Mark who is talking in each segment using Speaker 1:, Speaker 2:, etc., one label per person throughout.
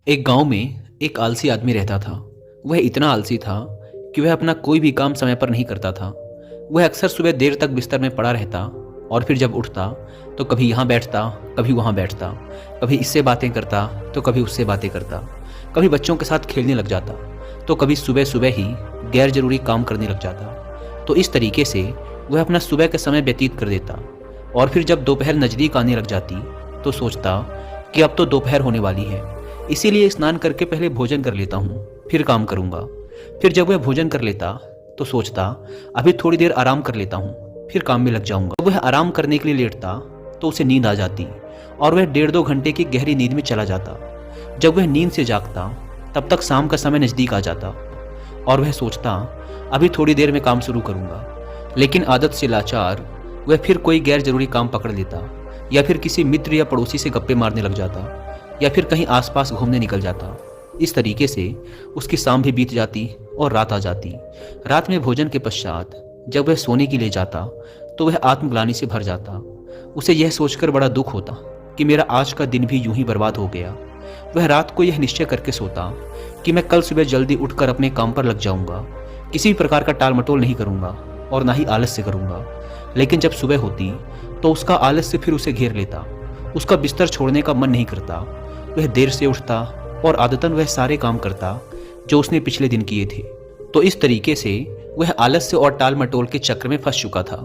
Speaker 1: एक गांव में एक आलसी आदमी रहता था। वह इतना आलसी था कि वह अपना कोई भी काम समय पर नहीं करता था। वह अक्सर सुबह देर तक बिस्तर में पड़ा रहता और फिर जब उठता तो कभी यहाँ बैठता, कभी वहाँ बैठता, कभी इससे बातें करता तो कभी उससे बातें करता, कभी बच्चों के साथ खेलने लग जाता तो कभी सुबह सुबह ही गैर जरूरी काम करने लग जाता। तो इस तरीके से वह अपना सुबह का समय व्यतीत कर देता और फिर जब दोपहर नज़दीक आने लग जाती तो सोचता कि अब तो दोपहर होने वाली है, इसीलिए स्नान करके पहले भोजन कर लेता हूँ, फिर काम करूँगा। फिर जब वह भोजन कर लेता तो सोचता अभी थोड़ी देर आराम कर लेता हूँ, फिर काम में लग जाऊँगा। जब वह आराम करने के लिए लेटता तो उसे नींद आ जाती और वह 1.5-2 घंटे की गहरी नींद में चला जाता। जब वह नींद से जागता तब तक शाम का समय नज़दीक आ जाता और वह सोचता अभी थोड़ी देर में काम शुरू करूँगा। लेकिन आदत से लाचार वह फिर कोई गैर जरूरी काम पकड़ लेता या फिर किसी मित्र या पड़ोसी से गप्पे मारने लग जाता या फिर कहीं आसपास घूमने निकल जाता। इस तरीके से उसकी शाम भी बीत जाती और रात आ जाती। रात में भोजन के पश्चात जब वह सोने के लिए जाता तो वह आत्मग्लानि से भर जाता। उसे यह सोचकर बड़ा दुख होता कि मेरा आज का दिन भी यूं ही बर्बाद हो गया। वह रात को यह निश्चय करके सोता कि मैं कल सुबह जल्दी उठकर अपने काम पर लग जाऊंगा, किसी भी प्रकार का टाल मटोल नहीं करूंगा और ना ही आलस्य करूंगा। लेकिन जब सुबह होती तो उसका आलस्य फिर उसे घेर लेता। उसका बिस्तर छोड़ने का मन नहीं करता। वह देर से उठता और आदतन वह सारे काम करता जो उसने पिछले दिन किए थे। तो इस तरीके से वह आलस्य और टाल मटोल के चक्र में फंस चुका था।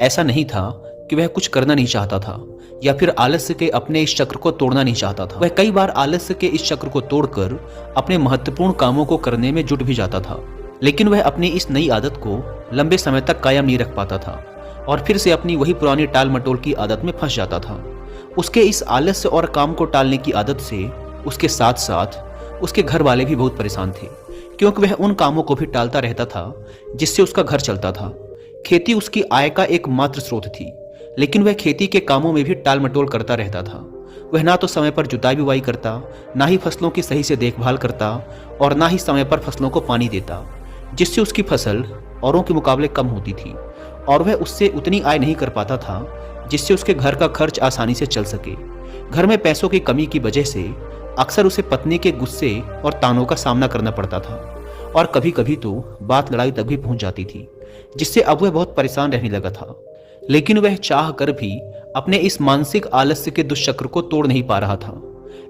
Speaker 1: ऐसा नहीं था कि वह कुछ करना नहीं चाहता था या फिर आलस्य के अपने इस चक्र को तोड़ना नहीं चाहता था। वह कई बार आलस्य के इस चक्र को तोड़कर अपने महत्वपूर्ण कामों को करने में जुट भी जाता था, लेकिन वह अपनी इस नई आदत को लंबे समय तक कायम नहीं रख पाता था और फिर से अपनी वही पुरानी टाल मटोल की आदत में फंस जाता था। उसके इस आलस्य और काम को टालने की आदत से उसके साथ साथ उसके घर वाले भी बहुत परेशान थे, क्योंकि वह उन कामों को भी टालता रहता था जिससे उसका घर चलता था। खेती उसकी आय का एकमात्र स्रोत थी, लेकिन वह खेती के कामों में भी टाल मटोल करता रहता था। वह ना तो समय पर जुताई बुवाई करता, ना ही फसलों की सही से देखभाल करता और ना ही समय पर फसलों को पानी देता, जिससे उसकी फसल औरों के मुकाबले कम होती थी और वह उससे उतनी आय नहीं कर पाता था जिससे उसके घर का खर्च आसानी से चल सके। घर में पैसों की कमी की वजह से अक्सर उसे पत्नी के गुस्से और तानों का सामना करना पड़ता था और कभी कभी तो बात लड़ाई तक भी पहुंच जाती थी, जिससे अब वह बहुत परेशान रहने लगा था। लेकिन वह चाह कर भी अपने इस मानसिक आलस्य के दुष्चक्र को तोड़ नहीं पा रहा था।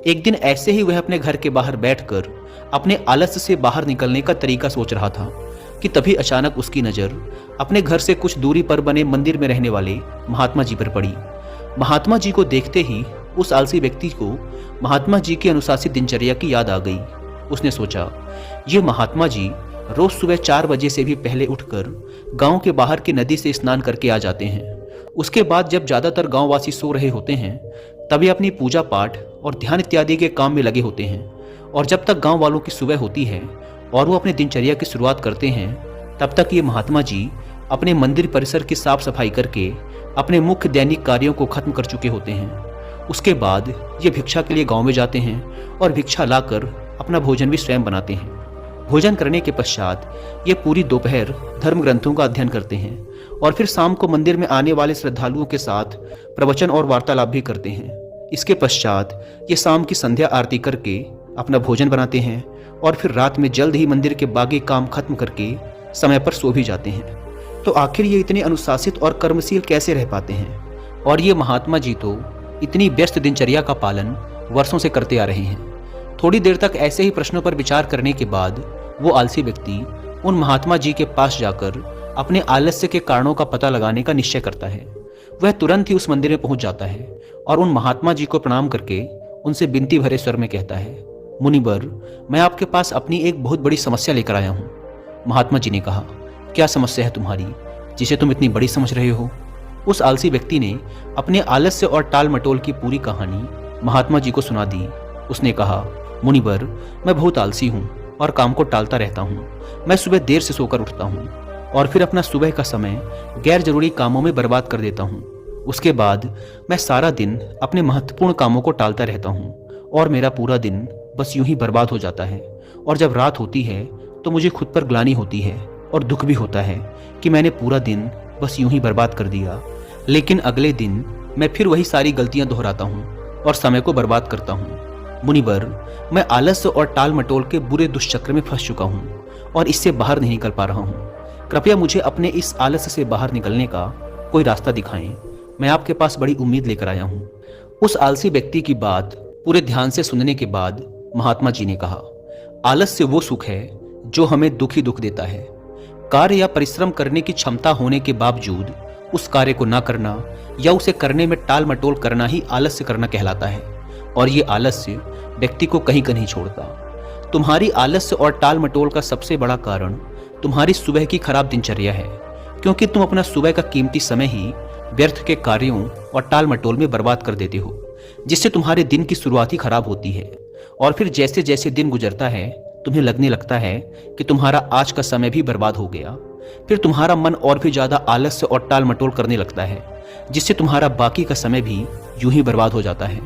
Speaker 1: एक दिन ऐसे ही वह अपने घर के बाहर बैठकर अपने आलस्य से बाहर निकलने का तरीका सोच रहा था कि तभी अचानक उसकी नज़र अपने घर से कुछ दूरी पर बने मंदिर में रहने वाले महात्मा जी पर पड़ी। महात्मा जी को देखते ही उस आलसी व्यक्ति को महात्मा जी की अनुशासित दिनचर्या की याद आ गई। उसने सोचा, ये महात्मा जी रोज सुबह 4 बजे से भी पहले उठकर गांव के बाहर की नदी से स्नान करके आ जाते हैं। उसके बाद जब ज़्यादातर गांववासी सो रहे होते हैं तब वे अपनी पूजा पाठ और ध्यान इत्यादि के काम में लगे होते हैं और जब तक गांव वालों की सुबह होती है और वो अपने दिनचर्या की शुरुआत करते हैं तब तक ये महात्मा जी अपने मंदिर परिसर की साफ सफाई करके अपने मुख्य दैनिक कार्यों को खत्म कर चुके होते हैं। उसके बाद ये भिक्षा के लिए गांव में जाते हैं और भिक्षा लाकर अपना भोजन भी स्वयं बनाते हैं। भोजन करने के पश्चात ये पूरी दोपहर धर्म ग्रंथों का अध्ययन करते हैं और फिर शाम को मंदिर में आने वाले श्रद्धालुओं के साथ प्रवचन और वार्तालाप भी करते हैं। इसके पश्चात ये शाम की संध्या आरती करके अपना भोजन बनाते हैं और फिर रात में जल्द ही मंदिर के बाकी काम खत्म करके समय पर सो भी जाते हैं। तो आखिर ये इतने अनुशासित और कर्मशील कैसे रह पाते हैं? और ये महात्मा जी तो इतनी व्यस्त दिनचर्या का पालन वर्षों से करते आ रहे हैं। थोड़ी देर तक ऐसे ही प्रश्नों पर विचार करने के बाद वो आलसी व्यक्ति उन महात्मा जी के पास जाकर अपने आलस्य के कारणों का पता लगाने का निश्चय करता है। वह तुरंत ही उस मंदिर में पहुंच जाता है और उन महात्मा जी को प्रणाम करके उनसे विनती भरे स्वर में कहता है, मुनिवर, मैं आपके पास अपनी एक बहुत बड़ी समस्या लेकर आया हूँ। महात्मा जी ने कहा, क्या समस्या है तुम्हारी जिसे तुम इतनी बड़ी समझ रहे हो? उस आलसी व्यक्ति ने अपने आलस्य और टाल मटोल की पूरी कहानी महात्मा जी को सुना दी। उसने कहा, मुनिवर, मैं बहुत आलसी हूँ और काम को टालता रहता हूँ। मैं सुबह देर से सोकर उठता हूँ और फिर अपना सुबह का समय गैर जरूरी कामों में बर्बाद कर देता हूँ। उसके बाद मैं सारा दिन अपने महत्वपूर्ण कामों को टालता रहता हूँ और मेरा पूरा दिन बस यूं ही बर्बाद हो जाता है। और जब रात होती है तो मुझे खुद पर ग्लानि होती है और दुख भी होता है कि मैंने पूरा दिन बस यूं ही बर्बाद कर दिया। लेकिन अगले दिन मैं फिर वही सारी गलतियां दोहराता हूँ और समय को बर्बाद करता हूँ। मुनिवर, मैं आलस्य और टाल मटोल के बुरे दुष्चक्र में फंस चुका हूँ और इससे बाहर नहीं निकल पा रहा हूँ। कृपया मुझे अपने इस आलस्य से बाहर निकलने का कोई रास्ता दिखाएं। मैं आपके पास बड़ी उम्मीद लेकर आया हूँ। उस आलसी व्यक्ति की बात पूरे ध्यान से सुनने के बाद महात्मा जी ने कहा, आलस्य वो सुख है जो हमें दुख ही दुख देता है। कार्य या परिश्रम करने की क्षमता होने के बावजूद उस कार्य को ना करना या उसे करने में टाल मटोल करना ही आलस्य करना कहलाता है। और ये आलस्य व्यक्ति को कहीं का नहीं छोड़ता। तुम्हारी आलस्य और टाल मटोल का सबसे बड़ा कारण तुम्हारी सुबह की खराब दिनचर्या है, क्योंकि तुम अपना सुबह का कीमती समय ही व्यर्थ के कार्यों और टाल मटोल में बर्बाद कर देते हो, जिससे तुम्हारे दिन की शुरुआत ही खराब होती है। और फिर जैसे जैसे दिन गुजरता है तुम्हें लगने लगता है कि तुम्हारा आज का समय भी बर्बाद हो गया। फिर तुम्हारा मन और भी ज्यादा आलस्य और टाल मटोल करने लगता है, जिससे तुम्हारा बाकी का समय भी यूं ही बर्बाद हो जाता है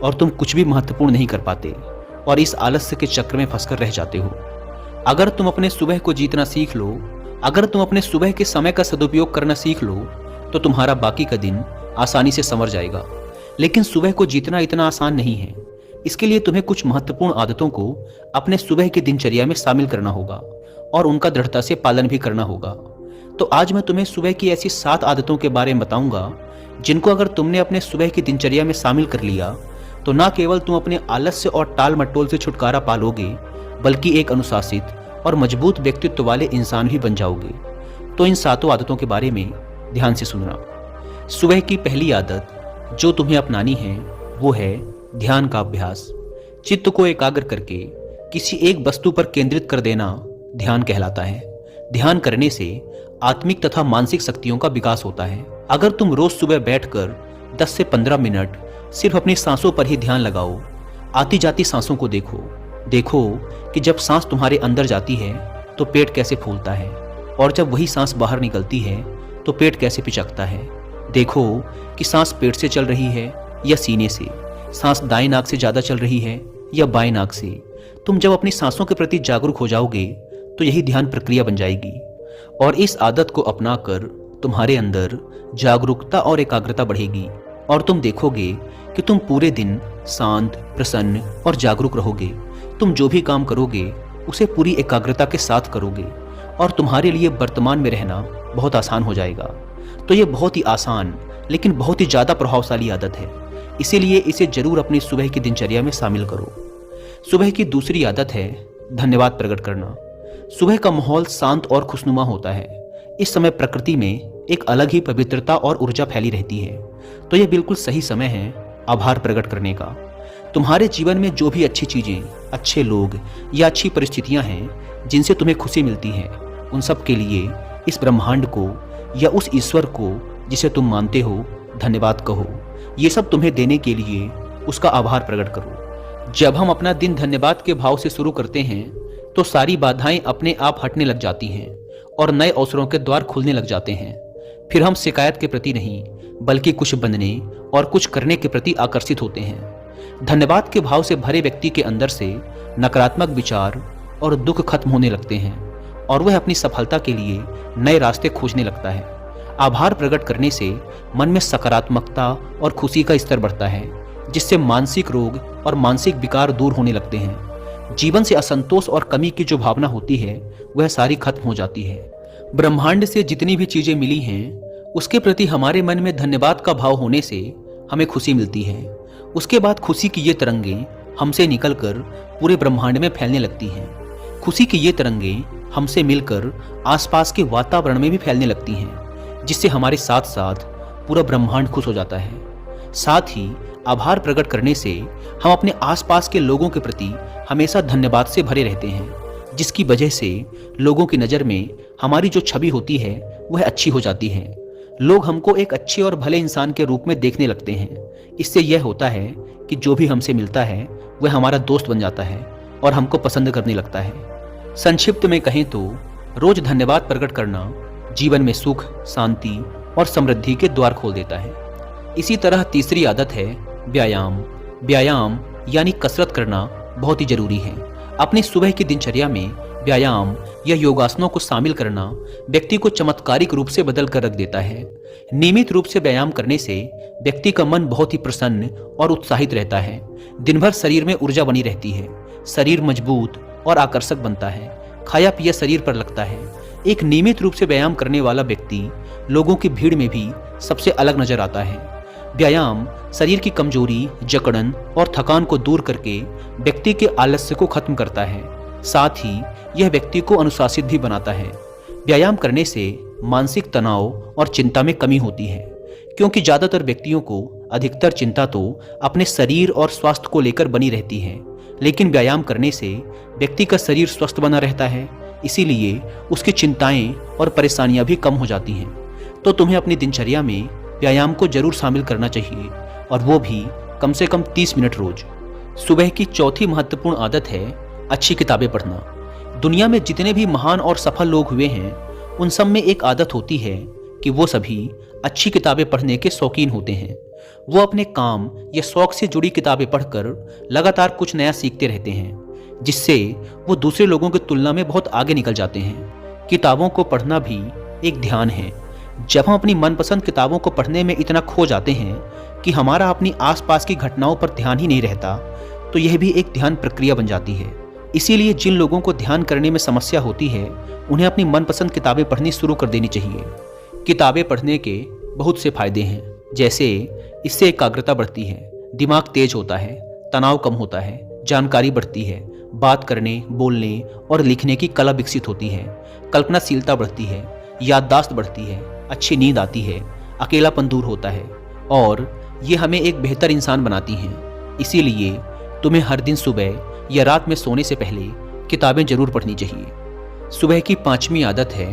Speaker 1: और तुम कुछ भी महत्वपूर्ण नहीं कर पाते और इस आलस्य के चक्र में फंसकर रह जाते हो। अगर तुम अपने सुबह को जीतना सीख लो, अगर तुम अपने सुबह के समय का सदुपयोग करना सीख लो, तो तुम्हारा बाकी का दिन आसानी से संवर जाएगा। लेकिन सुबह को जीतना इतना आसान नहीं है। इसके लिए तुम्हें कुछ महत्वपूर्ण आदतों को अपने सुबह की दिनचर्या में शामिल करना होगा और उनका दृढ़ता से पालन भी करना होगा। तो आज मैं तुम्हें सुबह की ऐसी 7 आदतों के बारे में बताऊंगा, जिनको अगर तुमने अपने सुबह की दिनचर्या में शामिल कर लिया तो ना केवल तुम अपने आलस्य और टाल मटोल से छुटकारा पालोगे, बल्कि एक अनुशासित और मजबूत व्यक्तित्व वाले इंसान भी बन जाओगे। तो इन 7 आदतों के बारे में ध्यान से सुनना। सुबह की पहली आदत जो तुम्हें अपनानी है वो है ध्यान का अभ्यास। चित्त को एकाग्र करके किसी एक वस्तु पर केंद्रित कर देना ध्यान कहलाता है। ध्यान करने से आत्मिक तथा मानसिक शक्तियों का विकास होता है। अगर तुम रोज सुबह बैठकर 10 से 15 मिनट सिर्फ अपनी सांसों पर ही ध्यान लगाओ, आती जाती सांसों को देखो कि जब सांस तुम्हारे अंदर जाती है तो पेट कैसे फूलता है और जब वही सांस बाहर निकलती है तो पेट कैसे पिचकता है। देखो कि सांस पेट से चल रही है या सीने से, सांस दाएं नाक से ज्यादा चल रही है या बाएं नाक से। तुम जब अपनी सांसों के प्रति जागरूक हो जाओगे तो यही ध्यान प्रक्रिया बन जाएगी और इस आदत को अपनाकर तुम्हारे अंदर जागरूकता और एकाग्रता बढ़ेगी और तुम देखोगे कि तुम पूरे दिन शांत, प्रसन्न और जागरूक रहोगे। तुम जो भी काम करोगे उसे पूरी एकाग्रता के साथ करोगे और तुम्हारे लिए वर्तमान में रहना बहुत आसान हो जाएगा। तो ये बहुत ही आसान लेकिन बहुत ही ज़्यादा प्रभावशाली आदत है, इसीलिए इसे जरूर अपनी सुबह की दिनचर्या में शामिल करो। सुबह की दूसरी आदत है धन्यवाद प्रकट करना। सुबह का माहौल शांत और खुशनुमा होता है। इस समय प्रकृति में एक अलग ही पवित्रता और ऊर्जा फैली रहती है, तो यह बिल्कुल सही समय है आभार प्रकट करने का। तुम्हारे जीवन में जो भी अच्छी चीजें, अच्छे लोग या अच्छी परिस्थितियां हैं जिनसे तुम्हें खुशी मिलती है, उन सब के लिए इस ब्रह्मांड को या उस ईश्वर को जिसे तुम मानते हो धन्यवाद कहो। ये सब तुम्हें देने के लिए उसका आभार प्रकट करो। जब हम अपना दिन धन्यवाद के भाव से शुरू करते हैं तो सारी बाधाएं अपने आप हटने लग जाती हैं और नए अवसरों के द्वार खुलने लग जाते हैं। फिर हम शिकायत के प्रति नहीं बल्कि कुछ बनने और कुछ करने के प्रति आकर्षित होते हैं। धन्यवाद के भाव से भरे व्यक्ति के अंदर से नकारात्मक विचार और दुख खत्म होने लगते हैं और वह अपनी सफलता के लिए नए रास्ते खोजने लगता है। आभार प्रकट करने से मन में सकारात्मकता और खुशी का स्तर बढ़ता है, जिससे मानसिक रोग और मानसिक विकार दूर होने लगते हैं। जीवन से असंतोष और कमी की जो भावना होती है वह सारी खत्म हो जाती है। ब्रह्मांड से जितनी भी चीजें मिली हैं उसके प्रति हमारे मन में धन्यवाद का भाव होने से हमें खुशी मिलती है। उसके बाद खुशी की ये तरंगें हमसे निकलकर पूरे ब्रह्मांड में फैलने लगती हैं। खुशी की ये तरंगें हमसे मिलकर आसपास के वातावरण में भी फैलने लगती हैं, जिससे हमारे साथ साथ पूरा ब्रह्मांड खुश हो जाता है। साथ ही आभार प्रकट करने से हम अपने आसपास के लोगों के प्रति हमेशा धन्यवाद से भरे रहते हैं, जिसकी वजह से लोगों की नज़र में हमारी जो छवि होती है वह अच्छी हो जाती है। लोग हमको एक अच्छे और भले इंसान के रूप में देखने लगते हैं। इससे यह होता है कि जो भी हमसे मिलता है वह हमारा दोस्त बन जाता है और हमको पसंद करने लगता है। संक्षिप्त में कहें तो रोज धन्यवाद प्रकट करना जीवन में सुख, शांति और समृद्धि के द्वार खोल देता है। इसी तरह तीसरी आदत है व्यायाम। व्यायाम यानी कसरत करना बहुत ही जरूरी है। अपनी सुबह की दिनचर्या में व्यायाम या योगासनों को शामिल करना व्यक्ति को चमत्कारिक रूप से बदल कर रख देता है। नियमित रूप से व्यायाम करने से व्यक्ति का मन बहुत ही प्रसन्न और उत्साहित रहता है। दिन भर शरीर में ऊर्जा बनी रहती है। शरीर मजबूत और आकर्षक बनता है। खाया पिया शरीर पर लगता है। एक नियमित रूप से व्यायाम करने वाला व्यक्ति लोगों की भीड़ में भी सबसे अलग नजर आता है। व्यायाम शरीर की कमजोरी, जकड़न और थकान को दूर करके व्यक्ति के आलस्य को खत्म करता है। साथ ही यह व्यक्ति को अनुशासित भी बनाता है। व्यायाम करने से मानसिक तनाव और चिंता में कमी होती है, क्योंकि ज़्यादातर व्यक्तियों को अधिकतर चिंता तो अपने शरीर और स्वास्थ्य को लेकर बनी रहती है। लेकिन व्यायाम करने से व्यक्ति का शरीर स्वस्थ बना रहता है, इसीलिए उसकी चिंताएं और परेशानियां भी कम हो जाती हैं। तो तुम्हें अपनी दिनचर्या में व्यायाम को जरूर शामिल करना चाहिए, और वो भी कम से कम 30 मिनट रोज। सुबह की चौथी महत्वपूर्ण आदत है अच्छी किताबें पढ़ना। दुनिया में जितने भी महान और सफल लोग हुए हैं, उन सब में एक आदत होती है कि वो सभी अच्छी किताबें पढ़ने के शौकीन होते हैं। वो अपने काम या शौक से जुड़ी किताबें पढ़कर लगातार कुछ नया सीखते रहते हैं, जिससे वो दूसरे लोगों की तुलना में बहुत आगे निकल जाते हैं। किताबों को पढ़ना भी एक ध्यान है। जब हम अपनी मनपसंद किताबों को पढ़ने में इतना खो जाते हैं कि हमारा अपनी आसपास की घटनाओं पर ध्यान ही नहीं रहता, तो यह भी एक ध्यान प्रक्रिया बन जाती है। इसीलिए जिन लोगों को ध्यान करने में समस्या होती है, उन्हें अपनी मनपसंद किताबें पढ़नी शुरू कर देनी चाहिए। किताबें पढ़ने के बहुत से फायदे हैं, जैसे इससे एकाग्रता बढ़ती है, दिमाग तेज होता है, तनाव कम होता है, जानकारी बढ़ती है, बात करने, बोलने और लिखने की कला विकसित होती है, कल्पनाशीलता बढ़ती है, याददाश्त बढ़ती है, अच्छी नींद आती है, अकेलापन दूर होता है और ये हमें एक बेहतर इंसान बनाती हैं। इसीलिए तुम्हें हर दिन सुबह या रात में सोने से पहले किताबें जरूर पढ़नी चाहिए। सुबह की 5वीं आदत है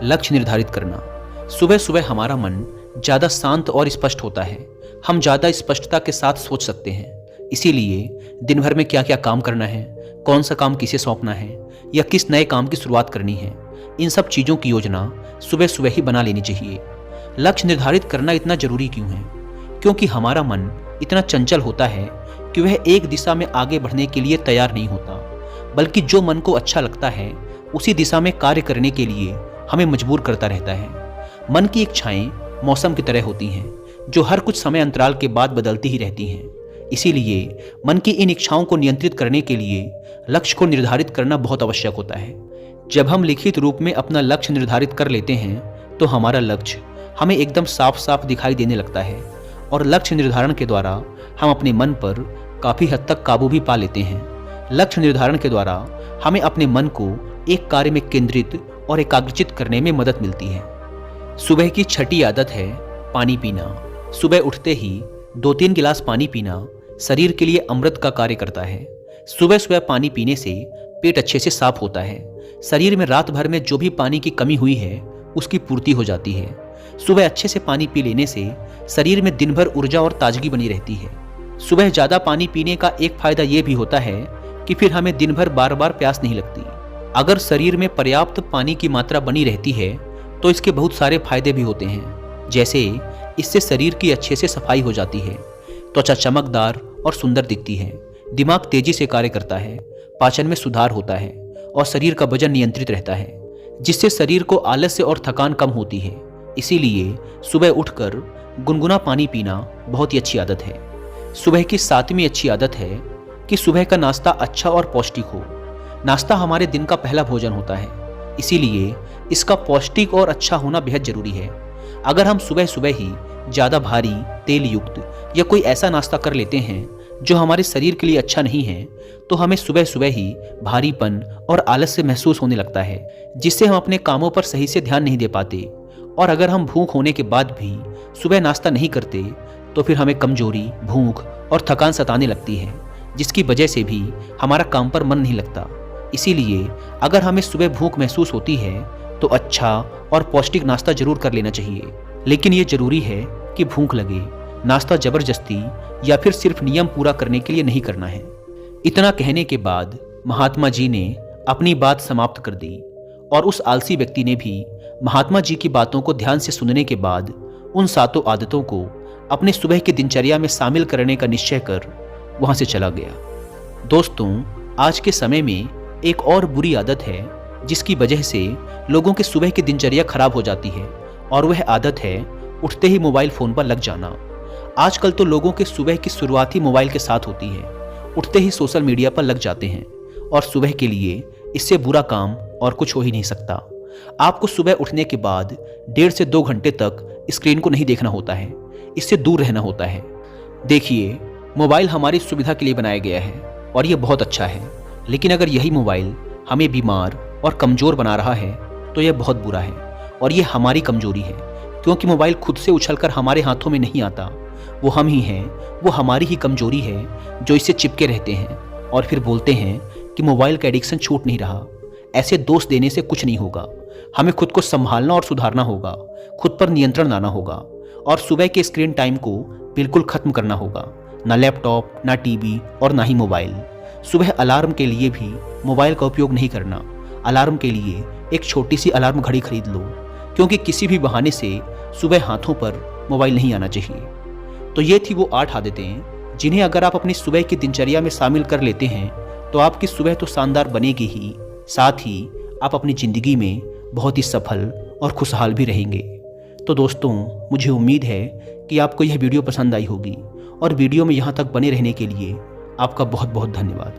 Speaker 1: लक्ष्य निर्धारित करना। सुबह सुबह हमारा मन ज़्यादा शांत और स्पष्ट होता है। हम ज़्यादा स्पष्टता के साथ सोच सकते हैं। इसीलिए दिन भर में क्या क्या काम करना है, कौन सा काम किसे सौंपना है या किस नए काम की शुरुआत करनी है, इन सब चीज़ों की योजना सुबह सुबह ही बना लेनी चाहिए। लक्ष्य निर्धारित करना इतना जरूरी क्यों है? क्योंकि हमारा मन इतना चंचल होता है कि वह एक दिशा में आगे बढ़ने के लिए तैयार नहीं होता, बल्कि जो मन को अच्छा लगता है उसी दिशा में कार्य करने के लिए हमें मजबूर करता रहता है। मन की इच्छाएं मौसम की तरह होती हैं, जो हर कुछ समय अंतराल के बाद बदलती ही रहती हैं। इसीलिए मन की इन इच्छाओं को नियंत्रित करने के लिए लक्ष्य को निर्धारित करना बहुत आवश्यक होता है। जब हम लिखित रूप में अपना लक्ष्य निर्धारित कर लेते हैं, तो हमारा लक्ष्य हमें एकदम साफ साफ दिखाई देने लगता है और लक्ष्य निर्धारण के द्वारा हम अपने मन पर काफ़ी हद तक काबू भी पा लेते हैं। लक्ष्य निर्धारण के द्वारा हमें अपने मन को एक कार्य में केंद्रित और एकाग्रचित करने में मदद मिलती है। सुबह की 6ठी आदत है पानी पीना। सुबह उठते ही 2-3 गिलास पानी पीना शरीर के लिए अमृत का कार्य करता है। सुबह सुबह पानी पीने से पेट अच्छे से साफ होता है। शरीर में रात भर में जो भी पानी की कमी हुई है, उसकी पूर्ति हो जाती है। सुबह अच्छे से पानी पी लेने से शरीर में दिन भर ऊर्जा और ताजगी बनी रहती है। सुबह ज़्यादा पानी पीने का एक फायदा ये भी होता है कि फिर हमें दिन भर बार बार प्यास नहीं लगती। अगर शरीर में पर्याप्त पानी की मात्रा बनी रहती है, तो इसके बहुत सारे फायदे भी होते हैं। जैसे इससे शरीर की अच्छे से सफाई हो जाती है, त्वचा चमकदार और सुंदर दिखती है, दिमाग तेजी से कार्य करता है, पाचन में सुधार होता है और शरीर का वजन नियंत्रित रहता है, जिससे शरीर को आलस्य और थकान कम होती है। इसीलिए सुबह उठकर गुनगुना पानी पीना बहुत ही अच्छी आदत है। सुबह की 7वीं अच्छी आदत है कि सुबह का नाश्ता अच्छा और पौष्टिक हो। नाश्ता हमारे दिन का पहला भोजन होता है, इसीलिए इसका पौष्टिक और अच्छा होना बेहद जरूरी है। अगर हम सुबह सुबह ही ज़्यादा भारी, तेल युक्त या कोई ऐसा नाश्ता कर लेते हैं जो हमारे शरीर के लिए अच्छा नहीं है, तो हमें सुबह सुबह ही भारीपन और आलस्य महसूस होने लगता है, जिससे हम अपने कामों पर सही से ध्यान नहीं दे पाते। और अगर हम भूख होने के बाद भी सुबह नाश्ता नहीं करते, तो फिर हमें कमजोरी, भूख और थकान सताने लगती है, जिसकी वजह से भी हमारा काम पर मन नहीं लगता। इसीलिए अगर हमें सुबह भूख महसूस होती है, तो अच्छा और पौष्टिक नाश्ता जरूर कर लेना चाहिए। लेकिन ये जरूरी है कि भूख लगे। नाश्ता जबरदस्ती या फिर सिर्फ नियम पूरा करने के लिए नहीं करना है। इतना कहने के बाद महात्मा जी ने अपनी बात समाप्त कर दी और उस आलसी व्यक्ति ने भी महात्मा जी की बातों को ध्यान से सुनने के बाद उन 7 आदतों को अपने सुबह की दिनचर्या में शामिल करने का निश्चय कर वहां से चला गया। दोस्तों, आज के समय में एक और बुरी आदत है जिसकी वजह से लोगों के सुबह की दिनचर्या खराब हो जाती है, और वह आदत है उठते ही मोबाइल फोन पर लग जाना। आजकल तो लोगों के सुबह की शुरुआत ही मोबाइल के साथ होती है। उठते ही सोशल मीडिया पर लग जाते हैं और सुबह के लिए इससे बुरा काम और कुछ हो ही नहीं सकता। आपको सुबह उठने के बाद 1.5 से 2 घंटे तक स्क्रीन को नहीं देखना होता है, इससे दूर रहना होता है। देखिए, मोबाइल हमारी सुविधा के लिए बनाया गया है और ये बहुत अच्छा है, लेकिन अगर यही मोबाइल हमें बीमार और कमज़ोर बना रहा है तो यह बहुत बुरा है और ये हमारी कमज़ोरी है, क्योंकि मोबाइल खुद से उछलकर हमारे हाथों में नहीं आता। वो हम ही हैं, वो हमारी ही कमज़ोरी है जो इससे चिपके रहते हैं और फिर बोलते हैं कि मोबाइल का एडिक्शन छूट नहीं रहा। ऐसे दोष देने से कुछ नहीं होगा। हमें खुद को संभालना और सुधारना होगा, खुद पर नियंत्रण लाना होगा और सुबह के स्क्रीन टाइम को बिल्कुल ख़त्म करना होगा। ना लैपटॉप, ना टीवी और ना ही मोबाइल। सुबह अलार्म के लिए भी मोबाइल का उपयोग नहीं करना। अलार्म के लिए एक छोटी सी अलार्म घड़ी खरीद लो, क्योंकि किसी भी बहाने से सुबह हाथों पर मोबाइल नहीं आना चाहिए। तो ये थी वो 8 आदतें जिन्हें अगर आप अपनी सुबह की दिनचर्या में शामिल कर लेते हैं तो आपकी सुबह तो शानदार बनेगी ही, साथ ही आप अपनी ज़िंदगी में बहुत ही सफल और खुशहाल भी रहेंगे। तो दोस्तों, मुझे उम्मीद है कि आपको यह वीडियो पसंद आई होगी और वीडियो में यहाँ तक बने रहने के लिए आपका बहुत बहुत धन्यवाद।